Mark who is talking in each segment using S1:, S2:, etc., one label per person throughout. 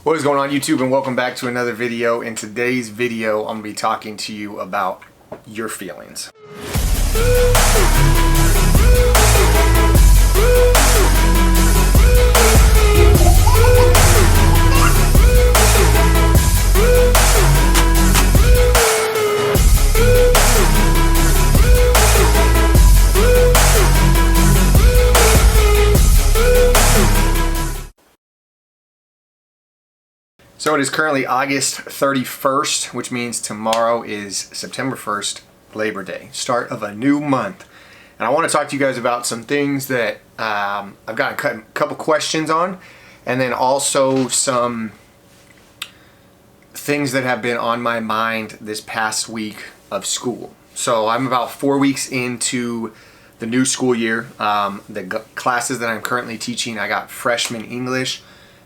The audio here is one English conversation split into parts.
S1: What is going on, YouTube, and welcome back to another video. In today's video, I'm going to be talking to you about your feelings. So it is currently August 31st, which means tomorrow is September 1st, Labor Day, start of a new month. And I want to talk to you guys about some things that I've got a couple questions on, and then also some things that have been on my mind this past week of school. So I'm about 4 weeks into the new school year. The classes that I'm currently teaching, I got freshman English,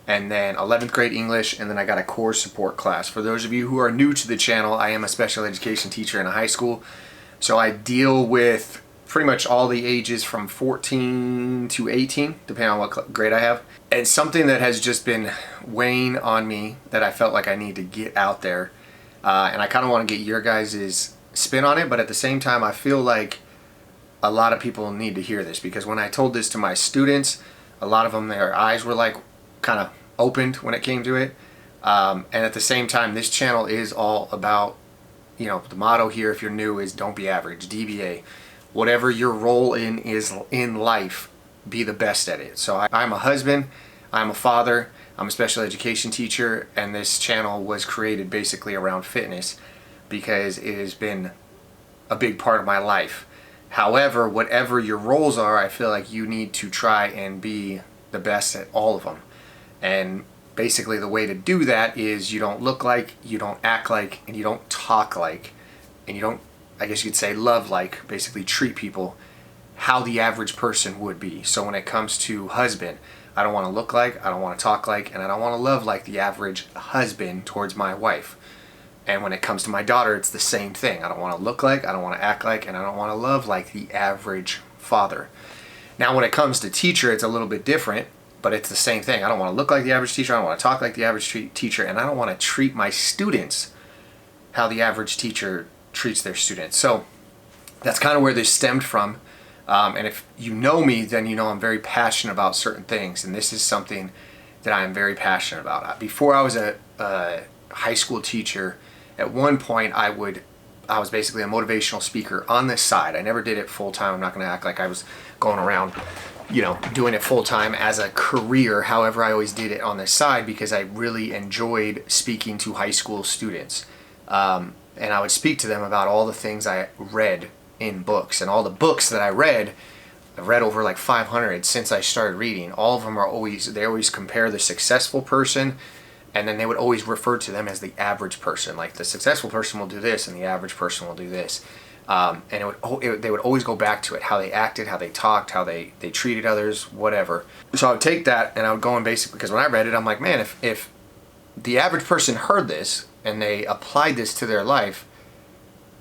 S1: and then 11th grade English, and then I got a core support class. For those of you who are new to the channel, I am a special education teacher in a high school, so I deal with pretty much all the ages from 14 to 18, depending on what grade I have. And something that has just been weighing on me that I felt like I need to get out there, and I kind of want to get your guys' spin on it, but at the same time, I feel like a lot of people need to hear this, because when I told this to my students, a lot of them, their eyes were like kind of opened when it came to it. And at the same time, this channel is all about, you know, the motto here, if you're new, is don't be average, DBA. Whatever your role is in life, be the best at it. So I'm a husband, I'm a father, I'm a special education teacher, and this channel was created basically around fitness because it has been a big part of my life. However, whatever your roles are, I feel like you need to try and be the best at all of them. And basically the way to do that is you don't look like, you don't act like, and you don't talk like, and you don't, I guess you could say, love like, basically treat people how the average person would be. So when it comes to husband, I don't want to look like, I don't want to talk like, and I don't want to love like the average husband towards my wife. And when it comes to my daughter, it's the same thing. I don't want to look like, I don't want to act like, and I don't want to love like the average father. Now when it comes to teacher, it's a little bit different, but it's the same thing. I don't want to look like the average teacher, I don't want to talk like the average teacher, and I don't want to treat my students how the average teacher treats their students. So that's kind of where this stemmed from. And if you know me, then you know I'm very passionate about certain things, and this is something that I am very passionate about. Before I was a high school teacher, at one point I was basically a motivational speaker on this side. I never did it full time. I'm not going to act like I was going around, you know, doing it full time as a career. However, I always did it on this side because I really enjoyed speaking to high school students. And I would speak to them about all the things I read in books, and all the books that I've read over like 500 since I started reading. All of them are they always compare the successful person, and then they would always refer to them as the average person. Like the successful person will do this and the average person will do this. And they would always go back to it, how they acted, how they talked, how they treated others, whatever. So I would take that and I would go and basically, because when I read it, I'm like, man, if the average person heard this and they applied this to their life,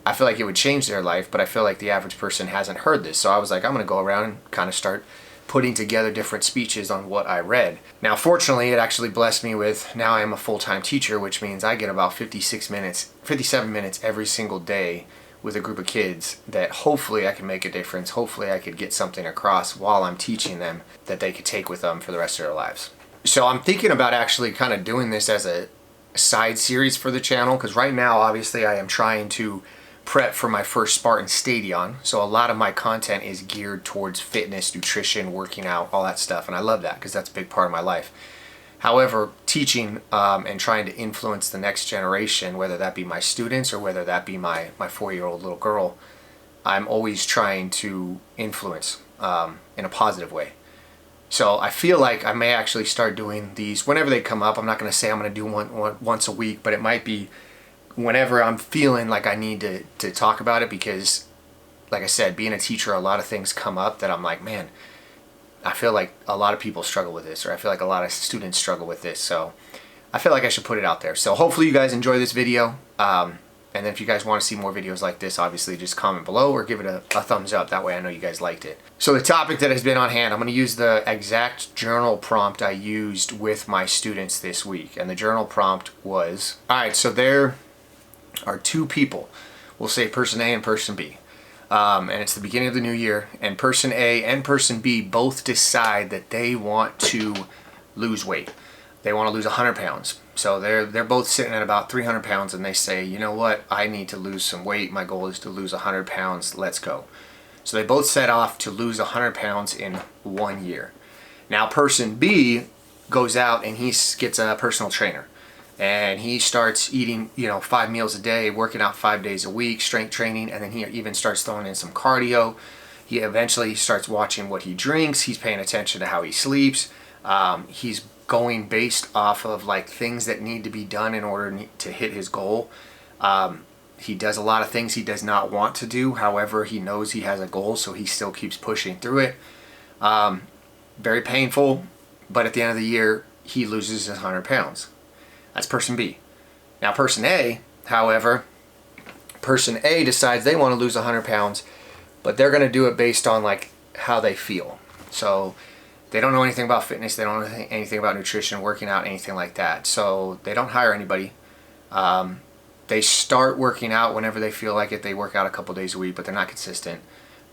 S1: I feel like it would change their life, but I feel like the average person hasn't heard this. So I was like, I'm going to go around and kind of start putting together different speeches on what I read. Now, fortunately, it actually blessed me with, now I am a full-time teacher, which means I get about 57 minutes every single day with a group of kids that hopefully I can make a difference. Hopefully I could get something across while I'm teaching them that they could take with them for the rest of their lives. So I'm thinking about actually kind of doing this as a side series for the channel, because right now, obviously, I am trying to prep for my first Spartan Stadion. So a lot of my content is geared towards fitness, nutrition, working out, all that stuff. And I love that because that's a big part of my life. However, teaching and trying to influence the next generation, whether that be my students or whether that be my 4-year-old little girl, I'm always trying to influence in a positive way. So I feel like I may actually start doing these whenever they come up. I'm not going to say I'm going to do one once a week, but it might be whenever I'm feeling like I need to talk about it, because like I said, being a teacher, a lot of things come up that I'm like, man, I feel like a lot of people struggle with this, or I feel like a lot of students struggle with this. So I feel like I should put it out there. So hopefully you guys enjoy this video. And then if you guys want to see more videos like this, obviously just comment below or give it a thumbs up. That way I know you guys liked it. So the topic that has been on hand, I'm going to use the exact journal prompt I used with my students this week. And the journal prompt was, all right, so there are two people. We'll say person A and person B. And it's the beginning of the new year. And person A and person B both decide that they want to lose weight. They want to lose 100 pounds. So they're both sitting at about 300 pounds and they say, you know what, I need to lose some weight. My goal is to lose 100 pounds. Let's go. So they both set off to lose 100 pounds in 1 year. Now person B goes out and he gets a personal trainer. And he starts eating, 5 meals a day, working out 5 days a week, strength training, and then he even starts throwing in some cardio. He eventually starts watching what he drinks. He's paying attention to how he sleeps. He's going based off of like things that need to be done in order to hit his goal. He does a lot of things he does not want to do. However, he knows he has a goal, so he still keeps pushing through it. Very painful, but at the end of the year, he loses his 100 pounds. That's person B. Now person A, however, person A decides they want to lose 100 pounds, but they're going to do it based on like how they feel. So they don't know anything about fitness. They don't know anything about nutrition, working out, anything like that. So they don't hire anybody. They start working out whenever they feel like it. They work out a couple days a week, but they're not consistent.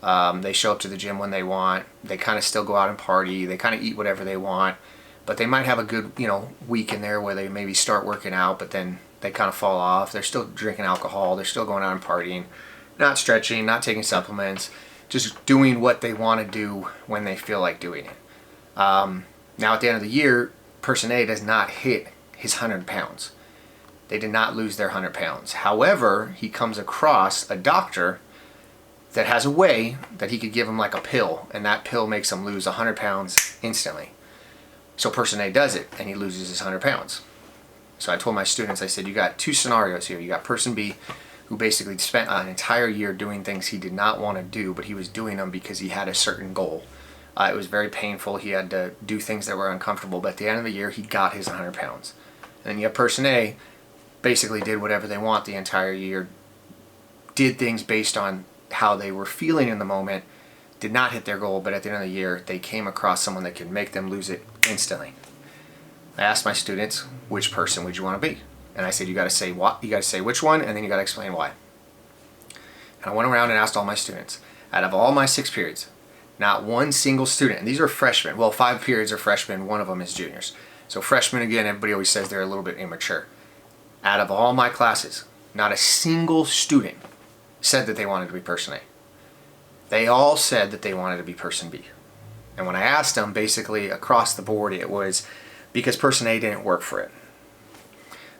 S1: They show up to the gym when they want. They kind of still go out and party. They kind of eat whatever they want. But they might have a good, week in there where they maybe start working out, but then they kind of fall off. They're still drinking alcohol. They're still going out and partying, not stretching, not taking supplements, just doing what they want to do when they feel like doing it. Now at the end of the year, person A does not hit his 100 pounds. They did not lose their 100 pounds. However, he comes across a doctor that has a way that he could give him like a pill, and that pill makes him lose 100 pounds instantly. So person A does it, and he loses his 100 pounds. So I told my students, I said, you got two scenarios here. You got person B, who basically spent an entire year doing things he did not want to do, but he was doing them because he had a certain goal. It was very painful. He had to do things that were uncomfortable, but at the end of the year, he got his 100 pounds. And then you have person A, basically did whatever they want the entire year, did things based on how they were feeling in the moment, did not hit their goal, but at the end of the year, they came across someone that could make them lose it instantly. I asked my students, which person would you want to be? And I said, you got to say what, you got to say which one, and then you got to explain why. And I went around and asked all my students, out of all my 6 periods, not one single student, and these are freshmen, well 5 periods are freshmen, 1 of them is juniors. So freshmen, again, everybody always says they're a little bit immature. Out of all my classes, not a single student said that they wanted to be person A. They all said that they wanted to be person B. And when I asked them, basically across the board, it was because person A didn't work for it.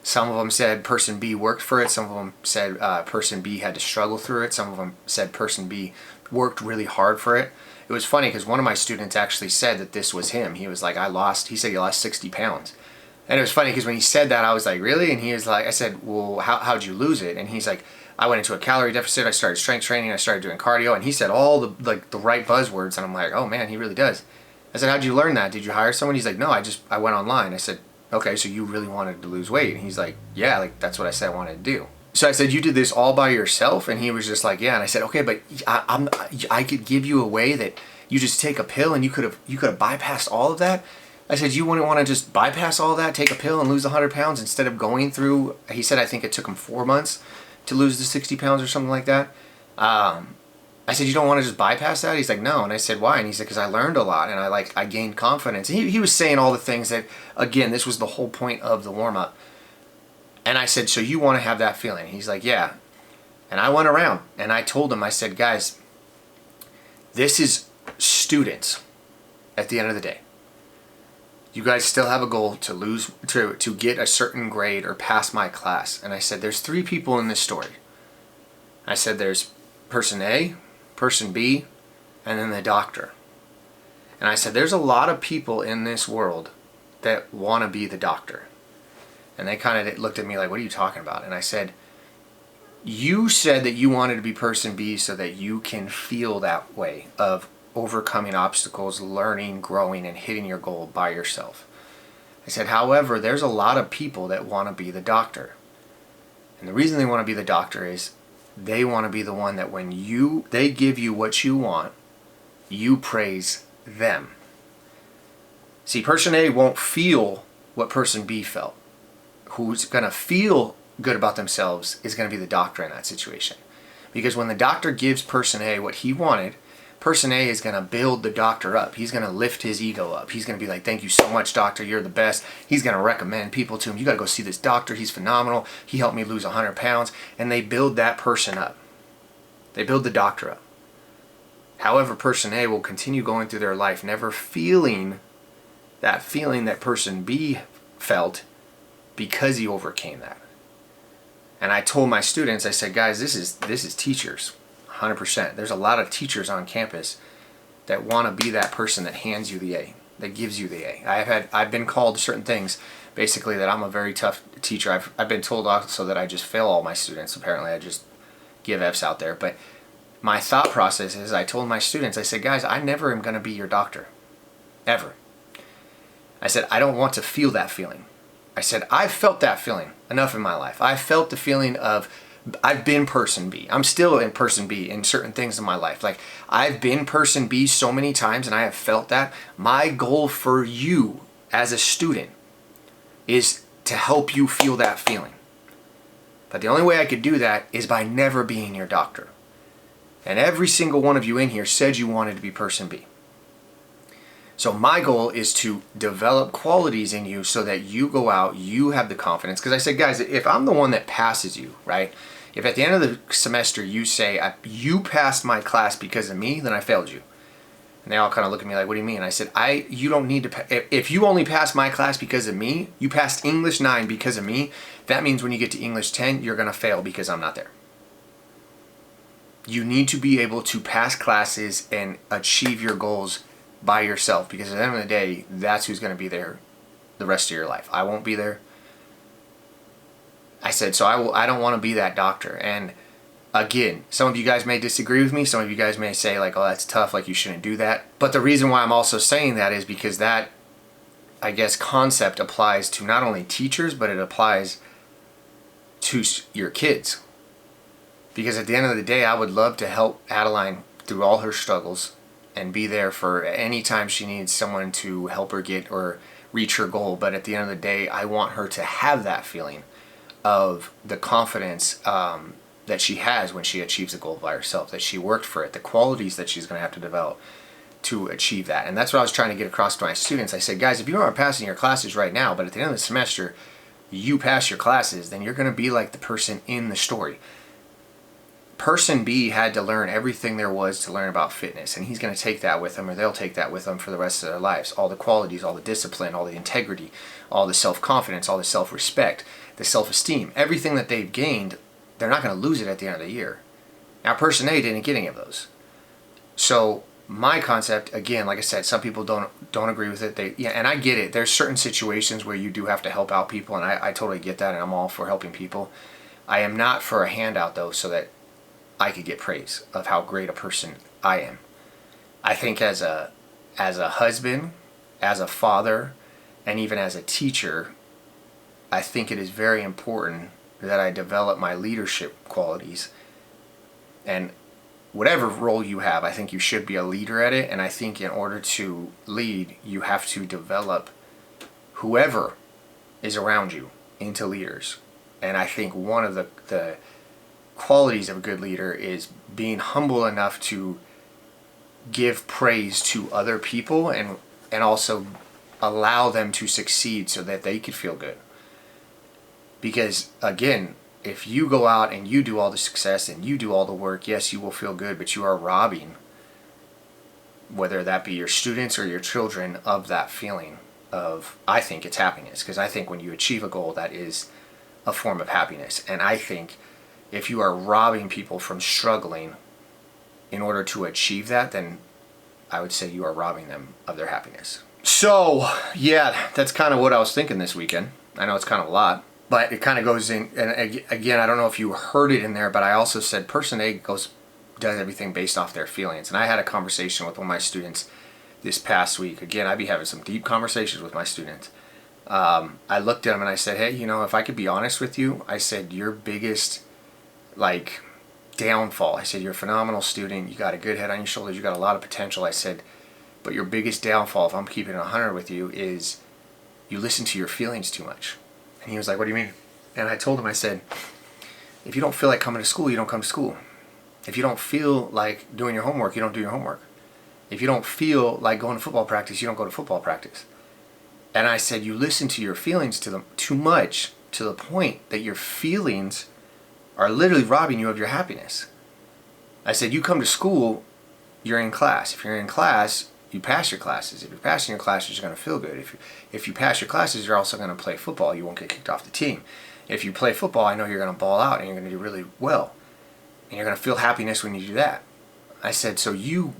S1: Some of them said person B worked for it. Some of them said person B had to struggle through it. Some of them said person B worked really hard for it. It was funny because one of my students actually said that this was him. He was like, he said he lost 60 pounds. And it was funny because when he said that, I was like, really? And he was like, I said, well, how'd you lose it? And he's like, I went into a calorie deficit. I started strength training. I started doing cardio. And he said all the right buzzwords. And I'm like, oh man, he really does. I said, how'd you learn that? Did you hire someone? He's like, no, I went online. I said, okay, so you really wanted to lose weight? And he's like, yeah, like that's what I said I wanted to do. So I said, you did this all by yourself? And he was just like, yeah. And I said, okay, but I could give you a way that you just take a pill and you could have bypassed all of that. I said, you wouldn't want to just bypass all that, take a pill and lose 100 pounds instead of going through, he said, I think it took him 4 months to lose the 60 pounds or something like that. I said, you don't want to just bypass that? He's like, no. And I said, why? And he said, because I learned a lot and I gained confidence. And he was saying all the things that, again, this was the whole point of the warm-up. And I said, so you want to have that feeling? He's like, yeah. And I went around and I told him, I said, guys, this is students at the end of the day. You guys still have a goal to get a certain grade or pass my class. And I said, there's 3 people in this story. I said, there's person A, person B, and then the doctor. And I said, there's a lot of people in this world that want to be the doctor. And they kind of looked at me like, what are you talking about? And I said, you said that you wanted to be person B so that you can feel that way of overcoming obstacles, learning, growing, and hitting your goal by yourself. I said, however, there's a lot of people that want to be the doctor. And the reason they want to be the doctor is they want to be the one that when they give you what you want, you praise them. See, person A won't feel what person B felt. Who's going to feel good about themselves is going to be the doctor in that situation. Because when the doctor gives person A what he wanted, person A is going to build the doctor up. He's going to lift his ego up. He's going to be like, thank you so much, doctor. You're the best. He's going to recommend people to him. You got to go see this doctor. He's phenomenal. He helped me lose 100 pounds. And they build that person up. They build the doctor up. However, person A will continue going through their life never feeling that feeling that person B felt because he overcame that. And I told my students, I said, guys, this is teachers, 100%. There's a lot of teachers on campus that want to be that person that hands you the A, that gives you the A. I've been called certain things, basically that I'm a very tough teacher. I've been told also that I just fail all my students. Apparently, I just give F's out there. But my thought process is, I told my students, I said, guys, I never am going to be your doctor, ever. I said, I don't want to feel that feeling. I said, I've felt that feeling enough in my life. I felt the feeling of, I've been person B. I'm still in person B in certain things in my life. Like, I've been person B so many times and I have felt that. My goal for you as a student is to help you feel that feeling. But the only way I could do that is by never being your doctor. And every single one of you in here said you wanted to be person B. So my goal is to develop qualities in you so that you go out, you have the confidence. Because I said, guys, if I'm the one that passes you, right? If at the end of the semester you say, you passed my class because of me, then I failed you. And they all kind of look at me like, what do you mean? I said, you don't need to, if you only passed my class because of me, you passed English 9 because of me, that means when you get to English 10, you're going to fail because I'm not there. You need to be able to pass classes and achieve your goals by yourself, because at the end of the day, that's who's going to be there the rest of your life. I won't be there. I said, so I don't want to be that doctor. And again, some of you guys may disagree with me. Some of you guys may say like, oh, that's tough, like you shouldn't do that. But the reason why I'm also saying that is because that, I guess, concept applies to not only teachers, but it applies to your kids. Because at the end of the day, I would love to help Adeline through all her struggles and be there for any time she needs someone to help her get or reach her goal. But at the end of the day, I want her to have that feeling of the confidence that she has when she achieves a goal by herself, that she worked for it, the qualities that she's going to have to develop to achieve that. And that's what I was trying to get across to my students. I said, guys, if you aren't passing your classes right now, but at the end of the semester, you pass your classes, then you're going to be like the person in the story. Person B had to learn everything there was to learn about fitness, and he's going to take that with him, or they'll take that with them for the rest of their lives. All the qualities, all the discipline, all the integrity, all the self-confidence, all the self-respect, the self-esteem, everything that they've gained, they're not going to lose it at the end of the year. Now, person A didn't get any of those. So my concept, again, like I said, some people don't agree with it. And I get it. There's certain situations where you do have to help out people, and I totally get that, and I'm all for helping people. I am not for a handout, though, so that I could get praise of how great a person I am. I think as a husband, as a father, and even as a teacher, I think it is very important that I develop my leadership qualities. And whatever role you have, I think you should be a leader at it. And I think in order to lead, you have to develop whoever is around you into leaders. And I think one of the qualities of a good leader is being humble enough to give praise to other people and also allow them to succeed so that they could feel good. Because again, if you go out and you do all the success and you do all the work, yes, you will feel good, but you are robbing, whether that be your students or your children, of that feeling of, I think it's happiness. Because I think when you achieve a goal, that is a form of happiness. And I think if you are robbing people from struggling in order to achieve that, then I would say you are robbing them of their happiness. So, yeah, that's kind of what I was thinking this weekend. I know it's kind of a lot, but it kind of goes in, and again, I don't know if you heard it in there, but I also said person A does everything based off their feelings. And I had a conversation with one of my students this past week. Again, I'd be having some deep conversations with my students. I looked at him and I said, hey, if I could be honest with you, I said, your biggest, like, downfall, I said, you're a phenomenal student, you got a good head on your shoulders, you got a lot of potential, I said, but your biggest downfall, if I'm keeping it 100 with you, is you listen to your feelings too much. And he was like, what do you mean? And I told him, I said, if you don't feel like coming to school, you don't come to school. If you don't feel like doing your homework, you don't do your homework. If you don't feel like going to football practice, you don't go to football practice. And I said, you listen to your feelings to them too much, to the point that your feelings are literally robbing you of your happiness. I said, you come to school, you're in class. If you're in class, you pass your classes. If you're passing your classes, you're going to feel good. If you pass your classes, you're also going to play football. You won't get kicked off the team. If you play football, I know you're going to ball out and you're going to do really well. And you're going to feel happiness when you do that. I said, so you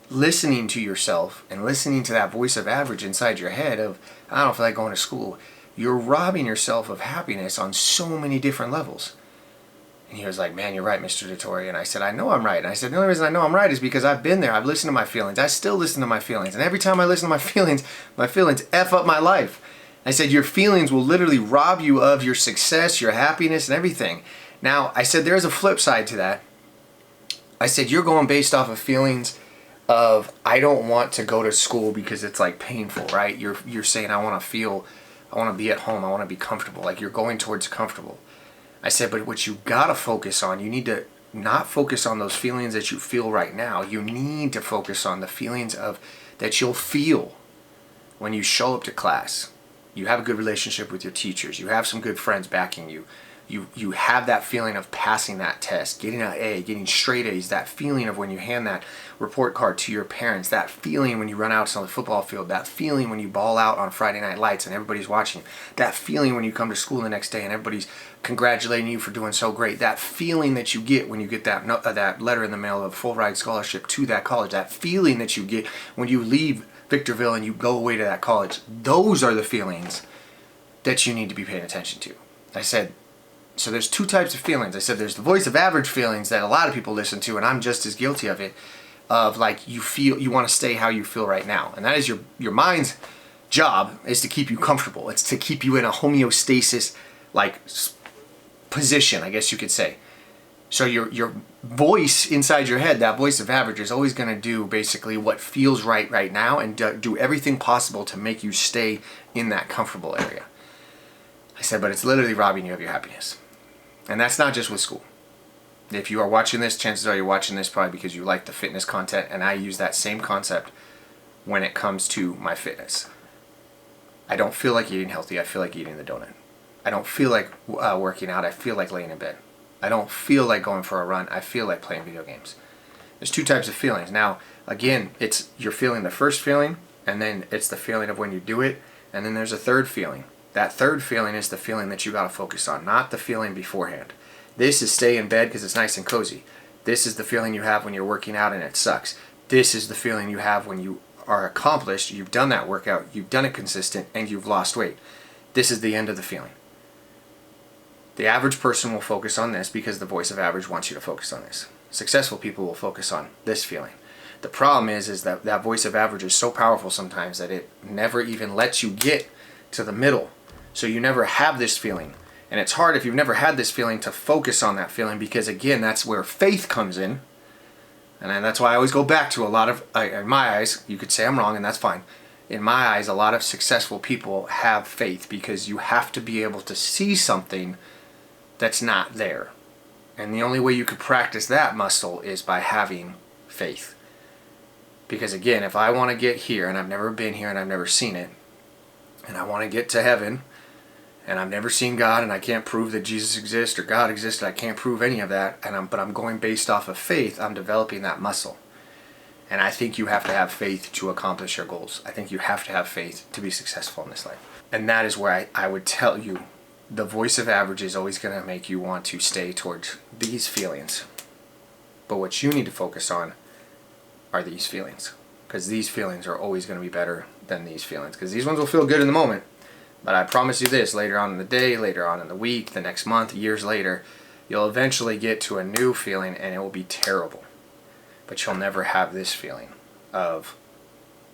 S1: listening to yourself and listening to that voice of average inside your head of, I don't feel like going to school, you're robbing yourself of happiness on so many different levels. And he was like, man, you're right, Mr. Dettorre. And I said, I know I'm right. And I said, the only reason I know I'm right is because I've been there. I've listened to my feelings. I still listen to my feelings. And every time I listen to my feelings F up my life. I said, your feelings will literally rob you of your success, your happiness, and everything. Now, I said, there's a flip side to that. I said, you're going based off of feelings of, I don't want to go to school because it's like painful, right? You're saying, I want to be at home. I want to be comfortable. Like, you're going towards comfortable. I said, but what you got to focus on, you need to not focus on those feelings that you feel right now. You need to focus on the feelings that you'll feel when you show up to class. You have a good relationship with your teachers. You have some good friends backing you. You have that feeling of passing that test, getting an A, getting straight A's, that feeling of when you hand that report card to your parents, that feeling when you run out on the football field, that feeling when you ball out on Friday Night Lights and everybody's watching, that feeling when you come to school the next day and everybody's congratulating you for doing so great, that feeling that you get when you get that letter in the mail of a full ride scholarship to that college, that feeling that you get when you leave Victorville and you go away to that college, those are the feelings that you need to be paying attention to. I said, so there's two types of feelings. I said there's the voice of average feelings that a lot of people listen to, and I'm just as guilty of it, of like you want to stay how you feel right now. And that is your mind's job is to keep you comfortable. It's to keep you in a homeostasis like position, I guess you could say. So your voice inside your head, that voice of average, is always going to do basically what feels right now and do everything possible to make you stay in that comfortable area. I said, but it's literally robbing you of your happiness. And that's not just with school. If you are watching this, chances are you're watching this probably because you like the fitness content, and I use that same concept when it comes to my fitness. I don't feel like eating healthy, I feel like eating the donut. I don't feel like working out, I feel like laying in bed. I don't feel like going for a run, I feel like playing video games. There's two types of feelings. Now, again, you're feeling the first feeling, and then it's the feeling of when you do it, and then there's a third feeling. That third feeling is the feeling that you got to focus on, not the feeling beforehand. This is stay in bed because it's nice and cozy. This is the feeling you have when you're working out and it sucks. This is the feeling you have when you are accomplished, you've done that workout, you've done it consistent, and you've lost weight. This is the end of the feeling. The average person will focus on this because the voice of average wants you to focus on this. Successful people will focus on this feeling. The problem is that that voice of average is so powerful sometimes that it never even lets you get to the middle. So you never have this feeling. And it's hard if you've never had this feeling to focus on that feeling because, again, that's where faith comes in. And that's why I always go back to a lot of, in my eyes, you could say I'm wrong and that's fine. In my eyes, a lot of successful people have faith because you have to be able to see something that's not there. And the only way you could practice that muscle is by having faith. Because, again, if I want to get here and I've never been here and I've never seen it, and I want to get to heaven, and I've never seen God, and I can't prove that Jesus exists or God exists, I can't prove any of that, but I'm going based off of faith, I'm developing that muscle. And I think you have to have faith to accomplish your goals. I think you have to have faith to be successful in this life. And that is where I would tell you, the voice of average is always going to make you want to stay towards these feelings. But what you need to focus on are these feelings. Because these feelings are always going to be better than these feelings. Because these ones will feel good in the moment. But I promise you this, later on in the day, later on in the week, the next month, years later, you'll eventually get to a new feeling and it will be terrible. But you'll never have this feeling of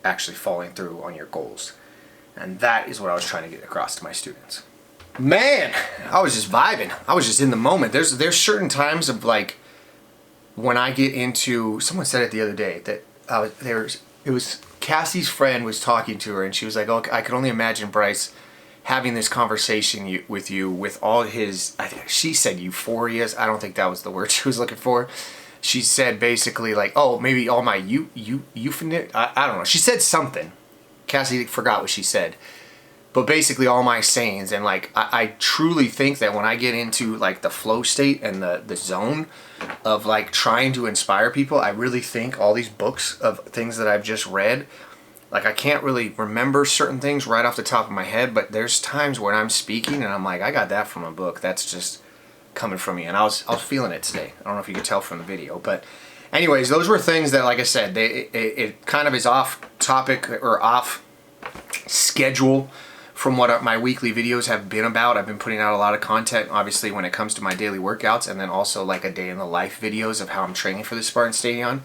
S1: actually following through on your goals. And that is what I was trying to get across to my students. Man, I was just vibing. I was just in the moment. There's certain times of like when I get into, someone said it the other day that it was Cassie's friend was talking to her and she was like, oh, I could only imagine Bryce having this conversation with you with all his, I think she said euphorias. I don't think that was the word she was looking for. She said basically like, oh, maybe all my euphemism, I don't know. She said something. Cassie forgot what she said. But basically all my sayings, and like I truly think that when I get into like the flow state and the zone of like trying to inspire people, I really think all these books of things that I've just read, like I can't really remember certain things right off the top of my head, but there's times when I'm speaking and I'm like, I got that from a book. That's just coming from me. And I was feeling it today. I don't know if you could tell from the video, but anyways, those were things that, like I said, it kind of is off topic or off schedule from what my weekly videos have been about. I've been putting out a lot of content, obviously, when it comes to my daily workouts, and then also like a day in the life videos of how I'm training for the Spartan Stadion.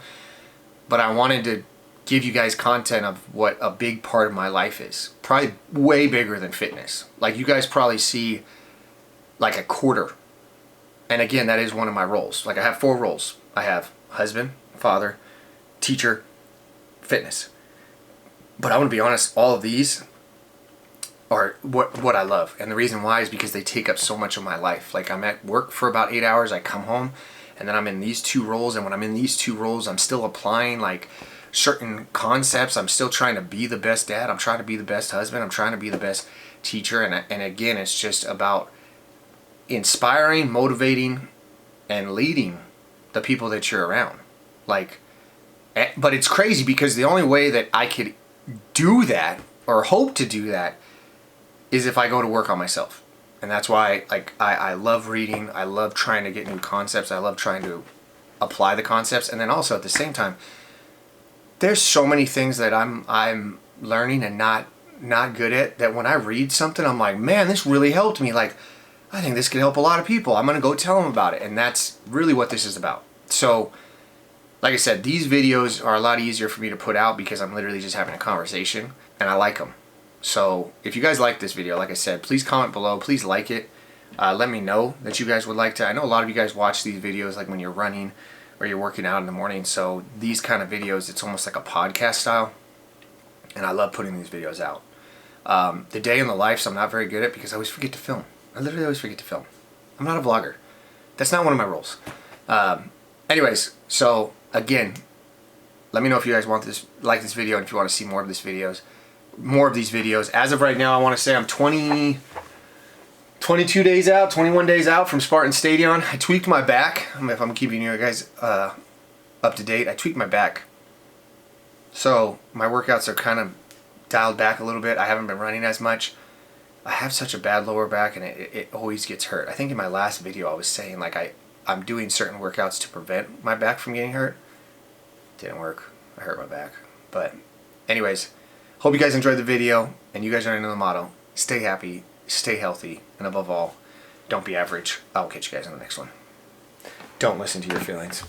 S1: But I wanted to give you guys content of what a big part of my life is. Probably way bigger than fitness. Like you guys probably see like a quarter. And again, that is one of my roles. Like I have 4 roles. I have husband, father, teacher, fitness. But I want to be honest, all of these are what I love. And the reason why is because they take up so much of my life. Like I'm at work for about 8 hours, I come home, and then I'm in these 2 roles, and when I'm in these 2 roles, I'm still applying like certain concepts. I'm still trying to be the best dad, I'm trying to be the best husband, I'm trying to be the best teacher, and again, it's just about inspiring, motivating, and leading the people that you're around. Like, but it's crazy because the only way that I could do that or hope to do that is if I go to work on myself. And that's why like I love reading, I love trying to get new concepts, I love trying to apply the concepts, and then also at the same time, there's so many things that I'm learning and not good at, that when I read something, I'm like, man, this really helped me. Like, I think this could help a lot of people. I'm gonna go tell them about it. And that's really what this is about. So, like I said, these videos are a lot easier for me to put out because I'm literally just having a conversation, and I like them. So if you guys like this video, like I said, please comment below, please like it. Let me know that you guys would like to. I know a lot of you guys watch these videos like when you're running or you're working out in the morning. So these kind of videos, it's almost like a podcast style. And I love putting these videos out. The day in the life, I'm not very good at because I always forget to film. I literally always forget to film. I'm not a vlogger. That's not one of my roles. Anyways, so again, let me know if you guys want this, like this video, and if you want to see more of these videos. As of right now, I want to say I'm 22 days out, 21 days out from Spartan Stadion. I tweaked my back. If I'm keeping you guys up to date, I tweaked my back. So my workouts are kind of dialed back a little bit. I haven't been running as much. I have such a bad lower back, and it always gets hurt. I think in my last video I was saying like I'm doing certain workouts to prevent my back from getting hurt. Didn't work. I hurt my back. But anyways, hope you guys enjoyed the video, and you guys already know the motto: stay happy, stay healthy, and above all, don't be average. I'll catch you guys in the next one. Don't listen to your feelings.